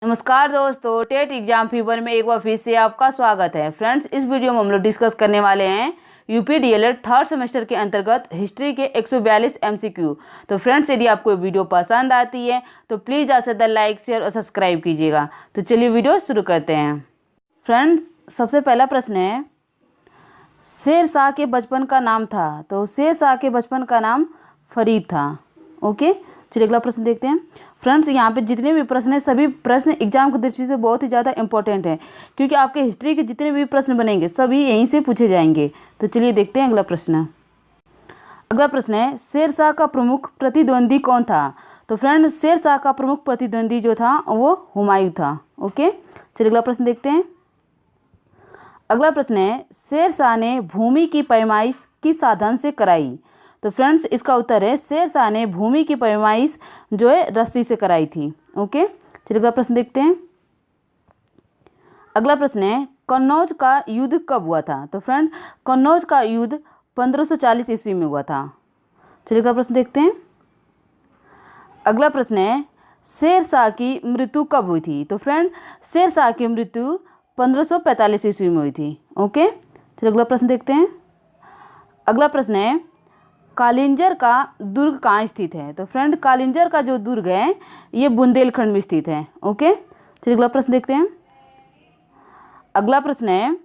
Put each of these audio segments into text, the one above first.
नमस्कार दोस्तों, TET exam fever में एक बार फिर से आपका स्वागत है। फ्रेंड्स, इस वीडियो में हम लोग डिस्कस करने वाले हैं यूपी डीएलएड थर्ड सेमेस्टर के अंतर्गत हिस्ट्री के 142 एमसीक्यू। तो फ्रेंड्स, यदि आपको वीडियो पसंद आती है तो प्लीज़ ज़्यादा से ज़्यादा लाइक शेयर और सब्सक्राइब कीजिएगा। तो चलिए वीडियो शुरू करते हैं। फ्रेंड्स, सबसे पहला प्रश्न है, शेर शाह के बचपन का नाम था। तो शेर शाह के बचपन का नाम फरीद था। ओके, चलिए अगला प्रश्न देखते हैं। फ्रेंड्स, यहाँ पे जितने भी प्रश्न हैं सभी प्रश्न एग्जाम की दृष्टि से बहुत ही ज़्यादा इंपॉर्टेंट है, क्योंकि आपके हिस्ट्री के जितने भी प्रश्न बनेंगे सभी यहीं से पूछे जाएंगे। तो चलिए देखते हैं अगला प्रश्न। अगला प्रश्न है, शेर शाह का प्रमुख प्रतिद्वंदी कौन था। तो फ्रेंड, शेर शाह का प्रमुख प्रतिद्वंदी जो था वो हुमायूं था। ओके, चलिए अगला प्रश्न देखते हैं। अगला प्रश्न है, शेर शाह ने भूमि की पैमाइश किस साधन से कराई। तो फ्रेंड्स, इसका उत्तर है शेर शाह ने भूमि की पैमाइश जो है रस्सी से कराई थी। ओके, चलिए अगला प्रश्न देखते हैं। अगला प्रश्न है, कन्नौज का युद्ध कब हुआ था। तो फ्रेंड, कन्नौज का युद्ध 1540 ईस्वी में हुआ था। चलिए अगला प्रश्न देखते हैं। अगला प्रश्न है, शेर शाह की मृत्यु कब हुई थी। तो फ्रेंड, शेर शाह की मृत्यु 1545 ईस्वी में हुई थी। ओके, चलिए अगला प्रश्न देखते हैं। अगला प्रश्न है, कालिंजर का दुर्ग कहाँ स्थित है। तो फ्रेंड, कालिंजर का जो दुर्ग है ये बुंदेलखंड में स्थित है। ओके, चलिए अगला प्रश्न देखते हैं। अगला प्रश्न है,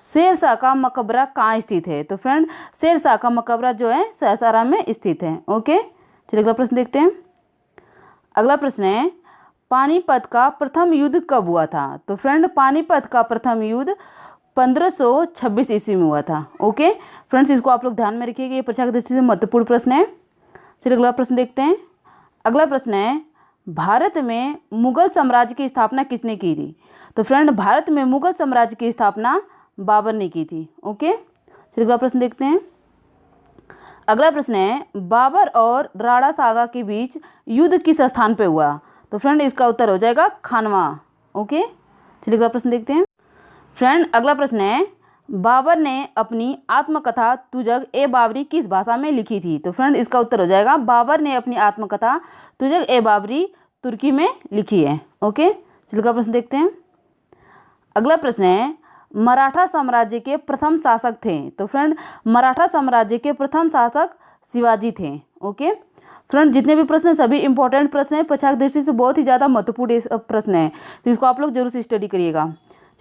शेर शाह का मकबरा कहाँ स्थित है। तो फ्रेंड, शेर शाह का मकबरा जो है सासाराम में स्थित है। ओके, चलिए अगला प्रश्न देखते हैं। अगला प्रश्न है, पानीपत का प्रथम युद्ध कब हुआ था। तो फ्रेंड, पानीपत का प्रथम युद्ध 1526 ईस्वी में हुआ था। ओके फ्रेंड्स, इसको आप लोग ध्यान में रखिएगा, ये परीक्षा की दृष्टि से महत्वपूर्ण प्रश्न है। चलिए अगला प्रश्न देखते हैं। अगला प्रश्न है, भारत में मुगल साम्राज्य की स्थापना किसने की थी। तो फ्रेंड, भारत में मुगल साम्राज्य की स्थापना बाबर ने की थी। ओके, चलिए अगला प्रश्न देखते हैं। अगला प्रश्न है, बाबर और राणा सागा के बीच युद्ध किस स्थान पर हुआ। तो फ्रेंड, इसका उत्तर हो जाएगा खानवा। ओके, चलिए अगला प्रश्न देखते हैं। फ्रेंड, अगला प्रश्न है, बाबर ने अपनी आत्मकथा तुजक ए बाबरी किस भाषा में लिखी थी। तो फ्रेंड, इसका उत्तर हो जाएगा बाबर ने अपनी आत्मकथा तुजक ए बाबरी तुर्की में लिखी है। ओके, चलिए अगला प्रश्न देखते हैं। अगला प्रश्न है, मराठा साम्राज्य के प्रथम शासक थे। तो फ्रेंड, मराठा साम्राज्य के प्रथम शासक शिवाजी थे। ओके फ्रेंड, जितने भी प्रश्न सभी इंपॉर्टेंट प्रश्न हैं, परीक्षा की दृष्टि से बहुत ही ज़्यादा महत्वपूर्ण प्रश्न है, तो इसको आप लोग जरूर से स्टडी करिएगा।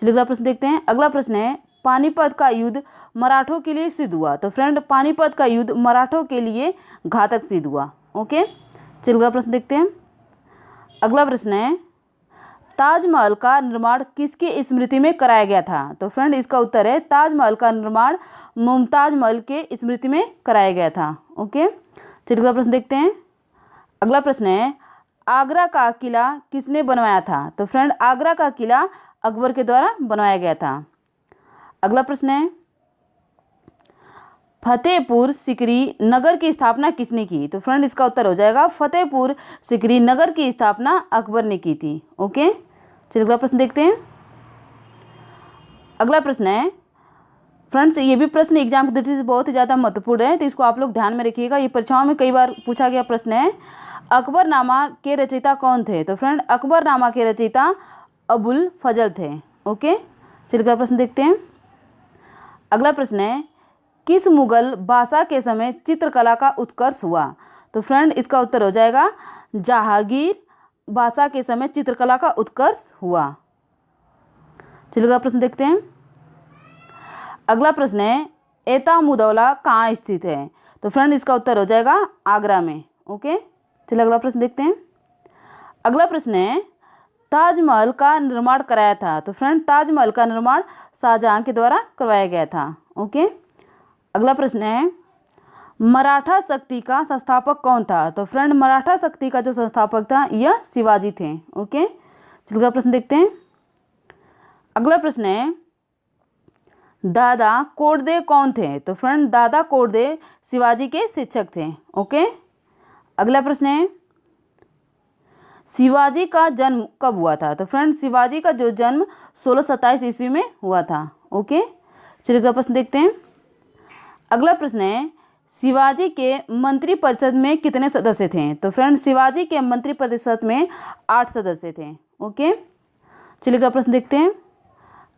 चलिए अगला प्रश्न देखते हैं। अगला प्रश्न है, पानीपत का युद्ध मराठों के लिए सिद्ध हुआ। तो फ्रेंड, पानीपत का युद्ध मराठों के लिए घातक सिद्ध हुआ। ओके, चलिए अगला प्रश्न देखते हैं। अगला प्रश्न है, ताजमहल का निर्माण किसकी स्मृति में कराया गया था। तो फ्रेंड, इसका उत्तर है ताजमहल का निर्माण मुमताज महल के स्मृति में कराया गया था। ओके, चलिए अगला प्रश्न देखते हैं। अगला प्रश्न है, आगरा का किला किसने बनवाया था। तो फ्रेंड, आगरा का किला अकबर के द्वारा बनवाया गया था। अगला प्रश्न है, फतेहपुर सिकरी नगर की स्थापना किसने की। तो फ्रेंड, इसका उत्तर हो जाएगा फतेहपुर सिकरी नगर की स्थापना अकबर ने की थी। ओके, चलिए अगला प्रश्न देखते हैं। अगला प्रश्न है, फ्रेंड्स, ये भी प्रश्न एग्जाम की दृष्टि से बहुत ही ज़्यादा महत्वपूर्ण है, तो इसको आप लोग ध्यान में रखिएगा, ये परीक्षाओं में कई बार पूछा गया प्रश्न है। अकबरनामा के रचयिता कौन थे। तो फ्रेंड, अकबरनामा के रचयिता अबुल फजल थे। ओके, चलिए अगला प्रश्न देखते हैं। अगला प्रश्न है, किस मुगल बादशाह के समय चित्रकला का उत्कर्ष हुआ। तो फ्रेंड, इसका उत्तर हो जाएगा जहांगीर बादशाह के समय चित्रकला का उत्कर्ष हुआ। चलिए अगला प्रश्न देखते हैं। अगला प्रश्न है, एतामुद्दौला कहाँ स्थित है। तो फ्रेंड, इसका उत्तर हो जाएगा आगरा में। ओके, चलिए अगला प्रश्न देखते हैं। अगला प्रश्न है, ताजमहल का निर्माण कराया था। तो फ्रेंड, ताजमहल का निर्माण शाहजहां के द्वारा करवाया गया था। ओके, अगला प्रश्न है, मराठा शक्ति का संस्थापक कौन था। तो फ्रेंड, मराठा शक्ति का जो संस्थापक था यह शिवाजी थे। ओके, चलिए अगला प्रश्न देखते हैं। अगला प्रश्न है, दादा कोंडदेव कौन थे। तो फ्रेंड, दादा कोंडदेव शिवाजी के शिक्षक थे। ओके, अगला प्रश्न है, शिवाजी का जन्म कब हुआ था। तो फ्रेंड, शिवाजी का जो जन्म 1627 ईस्वी में हुआ था। ओके, चलिए अगला प्रश्न देखते हैं। अगला प्रश्न है, शिवाजी के मंत्रिपरिषद में कितने सदस्य थे। तो फ्रेंड, शिवाजी के मंत्रिपरिषद में 8 सदस्य थे। ओके, चलिए अगला प्रश्न देखते हैं।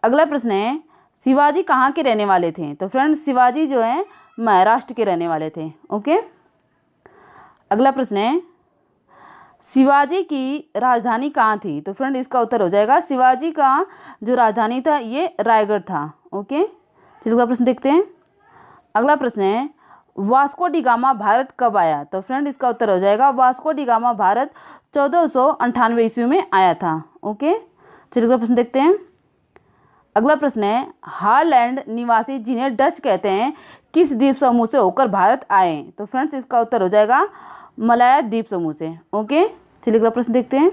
अगला प्रश्न है शिवाजी कहाँ के रहने वाले थे? तो फ्रेंड्स शिवाजी जो है महाराष्ट्र के रहने वाले थे। ओके, अगला प्रश्न है शिवाजी की राजधानी कहाँ थी? तो फ्रेंड इसका उत्तर हो जाएगा शिवाजी का जो राजधानी था ये रायगढ़ था। ओके, चलिए अगला प्रश्न देखते हैं। अगला प्रश्न है वास्को डी गामा भारत कब आया? तो फ्रेंड इसका उत्तर हो जाएगा वास्को डी गामा भारत 1498 ईस्वी में आया था। ओके, चलिए अगला प्रश्न देखते हैं। अगला प्रश्न है हालैंड निवासी जिन्हें डच कहते हैं किस द्वीप समूह से होकर भारत आए? तो फ्रेंड्स इसका उत्तर हो जाएगा मलाया द्वीप समूह से। ओके, चलिए अगला प्रश्न देखते हैं।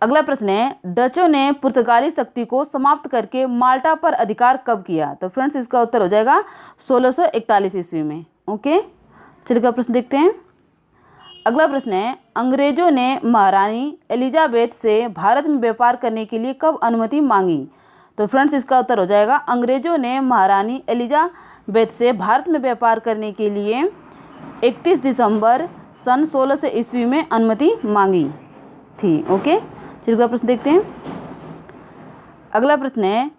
अगला प्रश्न है डचों ने पुर्तगाली शक्ति को समाप्त करके माल्टा पर अधिकार कब किया? तो फ्रेंड्स इसका उत्तर हो जाएगा 1641 ईस्वी में। ओके, चलिए अगला प्रश्न देखते हैं। अगला प्रश्न है अंग्रेजों ने महारानी एलिजाबेथ से भारत में व्यापार करने के लिए कब अनुमति मांगी? तो फ्रेंड्स इसका उत्तर हो जाएगा अंग्रेजों ने महारानी एलिजाबेथ से भारत में व्यापार करने के लिए 31 दिसंबर सन 1600 ईस्वी में अनुमति मांगी थी। ओके, चलिए अगला प्रश्न देखते हैं। अगला प्रश्न है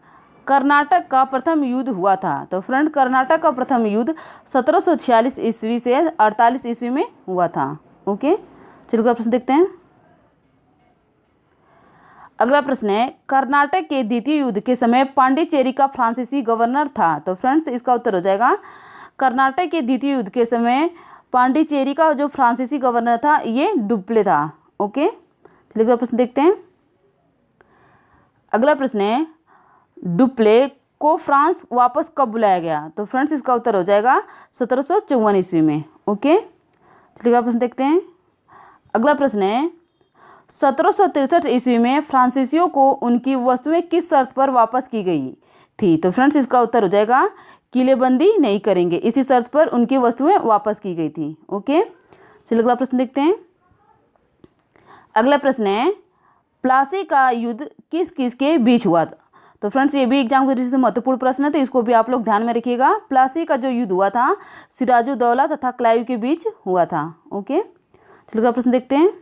कर्नाटक का प्रथम युद्ध हुआ था? तो फ्रेंड कर्नाटक का प्रथम युद्ध 1746 ईस्वी से 48 ईस्वी में हुआ था। ओके, चलिए अगला प्रश्न देखते हैं। अगला प्रश्न है कर्नाटक के द्वितीय युद्ध के समय पांडिचेरी का फ्रांसीसी गवर्नर था? तो फ्रेंड्स इसका उत्तर हो जाएगा कर्नाटक के द्वितीय युद्ध के समय पांडिचेरी का जो फ्रांसीसी गवर्नर था ये डुप्ले था। ओके, चलिए अगला प्रश्न देखते हैं। अगला प्रश्न है डुप्ले को फ्रांस वापस कब बुलाया गया? तो फ्रेंड्स इसका उत्तर हो जाएगा 1754 ईस्वी में। ओके, चलिए अगला प्रश्न देखते हैं। अगला प्रश्न है 1763 ईस्वी में फ्रांसीसियों को उनकी वस्तुएं किस शर्त पर वापस की गई थी? तो फ्रेंड्स इसका उत्तर हो जाएगा किलेबंदी नहीं करेंगे, इसी शर्त पर उनकी वस्तुएं वापस की गई थी। ओके, चलिए अगला प्रश्न देखते हैं। अगला प्रश्न है प्लासी का युद्ध किस किस के बीच हुआ था? तो फ्रेंड्स ये भी एग्जाम की दृष्टि से महत्वपूर्ण प्रश्न है, तो इसको भी आप लोग ध्यान में रखिएगा। प्लासी का जो युद्ध हुआ था सिराजुद्दौला तथा क्लाइव के बीच हुआ था। ओके, चलिए अगला प्रश्न देखते हैं।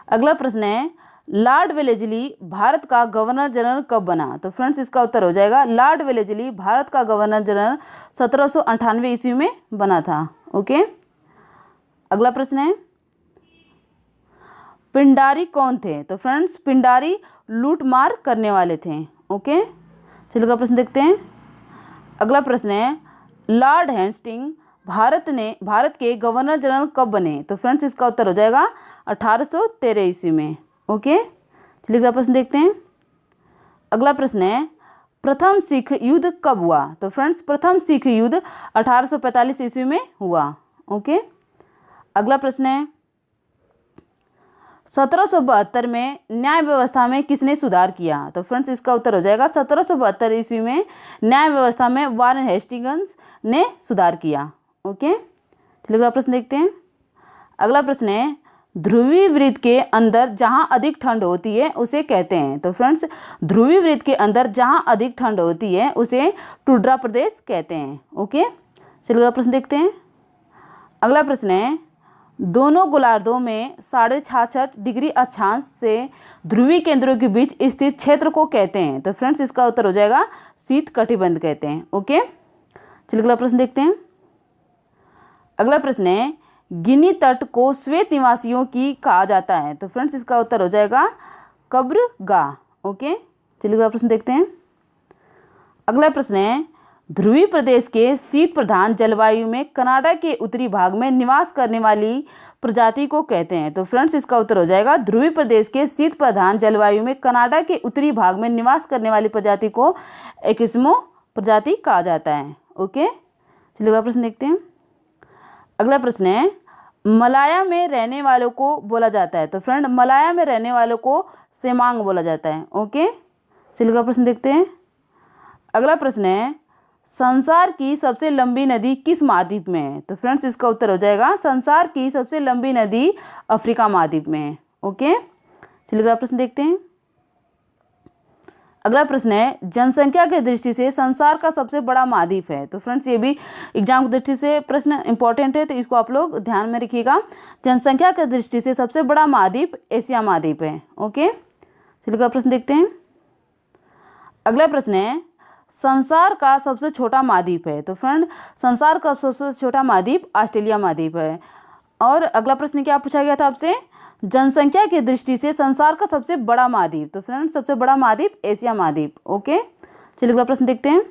अगला प्रश्न है लॉर्ड वेलेस्ली भारत का गवर्नर जनरल कब बना? तो फ्रेंड्स इसका उत्तर हो जाएगा लॉर्ड वेलेस्ली भारत का गवर्नर जनरल 1798 ईस्वी में बना था। ओके, अगला प्रश्न है पिंडारी कौन थे? तो फ्रेंड्स पिंडारी लूटमार करने वाले थे। ओके, चलिए अगला प्रश्न देखते हैं। अगला प्रश्न है लॉर्ड हेस्टिंग भारत के गवर्नर जनरल कब बने? तो फ्रेंड्स इसका उत्तर हो जाएगा 1813 ईस्वी में। ओके, चलिए अगला प्रश्न देखते हैं। अगला प्रश्न है प्रथम सिख युद्ध कब हुआ? तो फ्रेंड्स प्रथम सिख युद्ध 1845 ईस्वी में हुआ। ओके, अगला प्रश्न है 1772 में न्याय व्यवस्था में किसने सुधार किया? तो फ्रेंड्स इसका उत्तर हो जाएगा 1772 ईस्वी में न्याय व्यवस्था में वारेन हेस्टिंग्स ने सुधार किया। ओके, चलिए अगला प्रश्न देखते हैं। अगला प्रश्न है ध्रुवीय वृत्त के अंदर जहां अधिक ठंड होती है उसे कहते हैं? तो फ्रेंड्स ध्रुवीय वृत्त के अंदर जहां अधिक ठंड होती है उसे टुंड्रा प्रदेश कहते हैं। ओके, चलिए अगला प्रश्न देखते हैं। अगला प्रश्न है दोनों गोलार्धों में 66.5 डिग्री अक्षांश से ध्रुवीय केंद्रों के बीच स्थित क्षेत्र को कहते हैं? तो फ्रेंड्स इसका उत्तर हो जाएगा शीत कटिबंध कहते हैं। ओके, चलिए अगला प्रश्न देखते हैं। अगला प्रश्न है गिनी तट को श्वेत निवासियों की कहा जाता है? तो फ्रेंड्स इसका उत्तर हो जाएगा कब्रगाह। ओके, चलिए अगला प्रश्न देखते हैं। अगला प्रश्न है ध्रुवीय प्रदेश के शीत प्रधान जलवायु में कनाडा के उत्तरी भाग में निवास करने वाली प्रजाति को कहते हैं? तो फ्रेंड्स इसका उत्तर हो जाएगा ध्रुवीय प्रदेश के शीत प्रधान जलवायु में कनाडा के उत्तरी भाग में निवास करने वाली प्रजाति को एस्किमो प्रजाति कहा जाता है। ओके, चलिए अगला प्रश्न देखते हैं। अगला प्रश्न है मलाया में रहने वालों को बोला जाता है? तो फ्रेंड मलाया में रहने वालों को सेमांग बोला जाता है। ओके, चलिए अगला प्रश्न देखते हैं। अगला प्रश्न है संसार की सबसे लंबी नदी किस महाद्वीप में है? तो फ्रेंड्स इसका उत्तर हो जाएगा संसार की सबसे लंबी नदी अफ्रीका महाद्वीप में है। ओके, चलिए अगला प्रश्न देखते हैं। अगला प्रश्न है, जनसंख्या की दृष्टि से संसार का सबसे बड़ा महाद्वीप है। तो फ्रेंड्स ये भी एग्जाम की दृष्टि से प्रश्न इंपॉर्टेंट है, तो इसको आप लोग ध्यान में रखिएगा। जनसंख्या की दृष्टि से सबसे बड़ा महाद्वीप एशिया महाद्वीप है। ओके, चलिए अगला प्रश्न देखते हैं। अगला प्रश्न है, संसार का सबसे छोटा महाद्वीप है। तो फ्रेंड संसार का सबसे छोटा महाद्वीप ऑस्ट्रेलिया महाद्वीप है। और अगला प्रश्न क्या पूछा गया था आपसे, जनसंख्या की दृष्टि से संसार का सबसे बड़ा महाद्वीप। तो फ्रेंड्स सबसे बड़ा महाद्वीप एशिया महाद्वीप। ओके, चलिए अगला प्रश्न देखते हैं।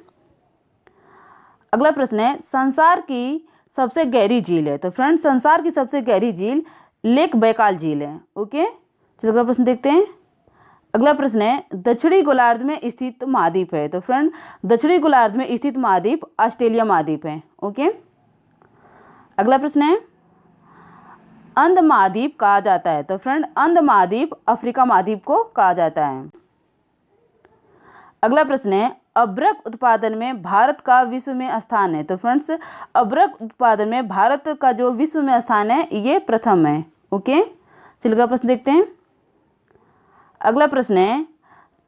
अगला प्रश्न है, संसार की सबसे गहरी झील है। तो फ्रेंड्स संसार की सबसे गहरी झील लेक बैकाल झील है। ओके, चलिए अगला प्रश्न देखते हैं। अगला प्रश्न है, दक्षिणी गोलार्ध में स्थित महाद्वीप है। तो फ्रेंड दक्षिणी गोलार्ध में स्थित महाद्वीप ऑस्ट्रेलिया महाद्वीप है। ओके, अगला प्रश्न है, अंध महाद्वीप कहा जाता है। तो फ्रेंड अंध महाद्वीप अफ्रीका महाद्वीप को कहा जाता है। अगला प्रश्न है, अभ्रक उत्पादन में भारत का विश्व में स्थान है। तो फ्रेंड्स अभ्रक उत्पादन में भारत का जो विश्व में स्थान है ये प्रथम है। ओके, चलिए अगला प्रश्न देखते हैं। अगला प्रश्न है,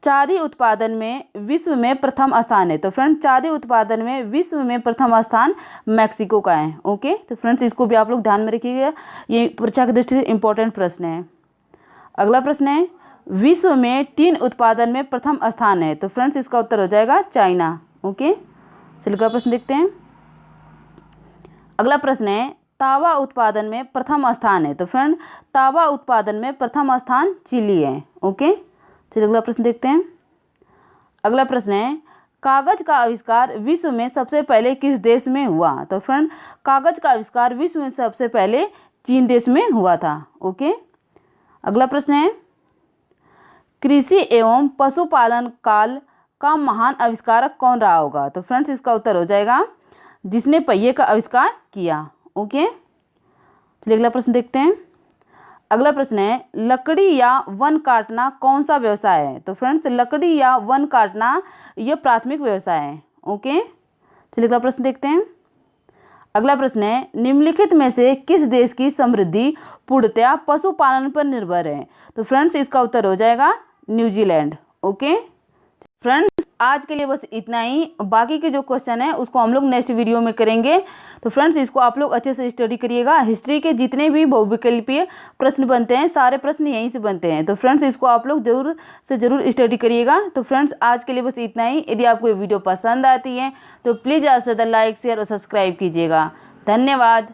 चांदी उत्पादन में विश्व में प्रथम स्थान है। तो फ्रेंड्स चांदी उत्पादन में विश्व में प्रथम स्थान मैक्सिको का है। ओके, तो फ्रेंड्स इसको भी आप लोग ध्यान में रखिएगा, ये परीक्षा की दृष्टि से इंपॉर्टेंट प्रश्न है। अगला प्रश्न है, विश्व में टीन उत्पादन में प्रथम स्थान है। तो फ्रेंड्स इसका उत्तर हो जाएगा चाइना। ओके, चलिए अगला प्रश्न देखते हैं। अगला प्रश्न है, तांबा उत्पादन में प्रथम स्थान है। तो फ्रेंड तांबा उत्पादन में प्रथम स्थान चिली है। ओके, चलिए अगला प्रश्न देखते हैं। अगला प्रश्न है, कागज का आविष्कार विश्व में सबसे पहले किस देश में हुआ। तो फ्रेंड कागज का आविष्कार विश्व में सबसे पहले चीन देश में हुआ था। ओके, अगला प्रश्न है, कृषि एवं पशुपालन काल का महान आविष्कारक कौन रहा होगा। तो फ्रेंड्स इसका उत्तर हो जाएगा जिसने पहिए का आविष्कार किया। ओके, चलिए अगला प्रश्न देखते हैं। अगला प्रश्न है, लकड़ी या वन काटना कौन सा व्यवसाय है। तो फ्रेंड्स लकड़ी या वन काटना यह प्राथमिक व्यवसाय है। ओके, चलिए अगला प्रश्न देखते हैं। अगला प्रश्न है, निम्नलिखित में से किस देश की समृद्धि पूर्णतया पशुपालन पर निर्भर है। तो फ्रेंड्स इसका उत्तर हो जाएगा न्यूजीलैंड। ओके फ्रेंड्स, आज के लिए बस इतना ही। बाकी के जो क्वेश्चन है उसको हम लोग नेक्स्ट वीडियो में करेंगे। तो फ्रेंड्स इसको आप लोग अच्छे से स्टडी करिएगा। हिस्ट्री के जितने भी बहुविकल्पीय प्रश्न बनते हैं सारे प्रश्न यहीं से बनते हैं। तो फ्रेंड्स इसको आप लोग जरूर से जरूर स्टडी करिएगा। तो फ्रेंड्स आज के लिए बस इतना ही। यदि आपको ये वीडियो पसंद आती है तो प्लीज़ ज़्यादा से ज़्यादा लाइक शेयर और सब्सक्राइब कीजिएगा। धन्यवाद।